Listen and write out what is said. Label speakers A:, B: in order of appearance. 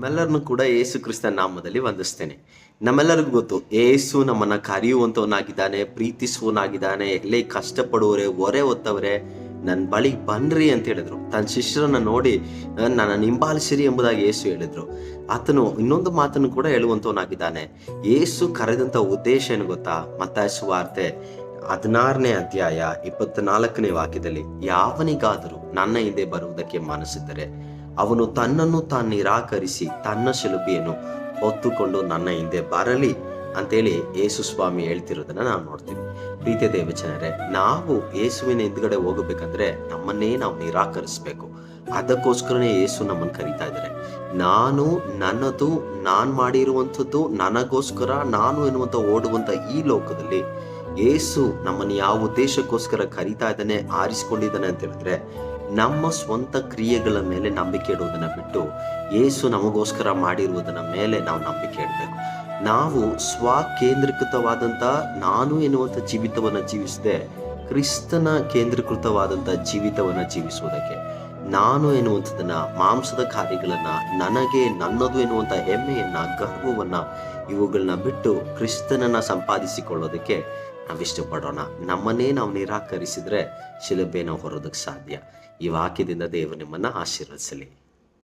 A: ನಿಮ್ಮೆಲ್ಲರನ್ನು ಕೂಡ ಯೇಸು ಕ್ರಿಸ್ತ ನಾಮದಲ್ಲಿ ವಂದಿಸ್ತೇನೆ. ನಮ್ಮೆಲ್ಲರಿಗೂ ಗೊತ್ತು, ಯೇಸು ನಮ್ಮನ್ನ ಕರೆಯುವಂತವನಾಗಿದ್ದಾನೆ, ಪ್ರೀತಿಸುವನಾಗಿದ್ದಾನೆ. ಎಲ್ಲೇ ಕಷ್ಟಪಡುವರೆ, ಹೊರೆ ಹೊತ್ತವರೇ ನನ್ನ ಬಳಿ ಬನ್ರಿ ಅಂತ ಹೇಳಿದ್ರು. ತನ್ನ ಶಿಷ್ಯರನ್ನ ನೋಡಿ ನನ್ನ ಹಿಂಬಾಲಿಸಿರಿ ಎಂಬುದಾಗಿ ಯೇಸು ಹೇಳಿದ್ರು. ಆತನು ಇನ್ನೊಂದು ಮಾತನ್ನು ಕೂಡ ಹೇಳುವಂತವನಾಗಿದ್ದಾನೆ. ಯೇಸು ಕರೆದಂತ ಉದ್ದೇಶ ಏನು ಗೊತ್ತಾ? ಮತ್ತಾಯ ಸುವಾರ್ತೆ 16ನೇ ಅಧ್ಯಾಯ 24ನೇ ವಾಕ್ಯದಲ್ಲಿ, ಯಾವನಿಗಾದರೂ ನನ್ನ ಹಿಂದೆ ಬರುವುದಕ್ಕೆ ಮನಸ್ಸಿದ್ದರೆ ಅವನು ತನ್ನನ್ನು ತಾನು ನಿರಾಕರಿಸಿ ತನ್ನ ಶಿಲುಬೆಯನ್ನು ಹೊತ್ತುಕೊಂಡು ನನ್ನ ಹಿಂದೆ ಬರಲಿ ಅಂತೇಳಿ ಯೇಸು ಸ್ವಾಮಿ ಹೇಳ್ತಿರೋದನ್ನ ನಾವು ನೋಡ್ತೀವಿ. ಪ್ರೀತಿಯ ದೇವಜನರೇ, ನಾವು ಯೇಸುವಿನ ಹಿಂದ್ಗಡೆ ಹೋಗಬೇಕಂದ್ರೆ ನಮ್ಮನ್ನೇ ನಾವು ನಿರಾಕರಿಸ್ಬೇಕು. ಅದಕ್ಕೋಸ್ಕರನೇ ಯೇಸು ನಮ್ಮನ್ನು ಕರೀತಾ ಇದ್ದಾರೆ. ನನ್ನದು ನಾನ್ ಮಾಡಿರುವಂಥದ್ದು ನನಗೋಸ್ಕರ, ನಾನು ಎನ್ನುವಂತ ಓಡುವಂತ ಈ ಲೋಕದಲ್ಲಿ ಯೇಸು ನಮ್ಮನ್ನು ಯಾವ ಉದ್ದೇಶಕ್ಕೋಸ್ಕರ ಕರೀತಾ ಇದ್ದಾನೆ, ಆರಿಸಿಕೊಂಡಿದ್ದಾನೆ ಅಂತ ಹೇಳಿದ್ರೆ, ನಮ್ಮ ಸ್ವಂತ ಕ್ರಿಯೆಗಳ ಮೇಲೆ ನಂಬಿಕೆ ಇಡುವುದನ್ನ ಬಿಟ್ಟು ಯೇಸು ನಮಗೋಸ್ಕರ ಮಾಡಿರುವುದನ್ನ ಮೇಲೆ ನಾವು ನಂಬಿಕೆ ಇಡಬೇಕು. ನಾವು ಸ್ವಕೇಂದ್ರೀಕೃತವಾದಂತ ನಾನು ಎನ್ನುವಂಥ ಜೀವಿತವನ್ನ ಜೀವಿಸದೆ ಕ್ರಿಸ್ತನ ಕೇಂದ್ರೀಕೃತವಾದಂಥ ಜೀವಿತವನ್ನ ಜೀವಿಸುವುದಕ್ಕೆ, ನಾನು ಎನ್ನುವಂಥದ್ದನ್ನ, ಮಾಂಸದ ಕಾರ್ಯಗಳನ್ನ, ನನಗೆ ನನ್ನದು ಎನ್ನುವಂಥ ಹೆಮ್ಮೆಯನ್ನ, ಗರ್ವವನ್ನ, ಇವುಗಳನ್ನ ಬಿಟ್ಟು ಕ್ರಿಸ್ತನನ್ನ ಸಂಪಾದಿಸಿಕೊಳ್ಳೋದಕ್ಕೆ ನಾವಿಷ್ಟಪಡೋಣ. ನಮ್ಮನ್ನೇ ನಾವು ನಿರಾಕರಿಸಿದ್ರೆ ಶಿಲುಬೆನ ಹೊರೋದಕ್ಕೆ ಸಾಧ್ಯ. ಈ ವಾಕ್ಯದಿಂದ ದೇವರು ನಿಮ್ಮನ್ನ ಆಶೀರ್ವದಿಸಲಿ.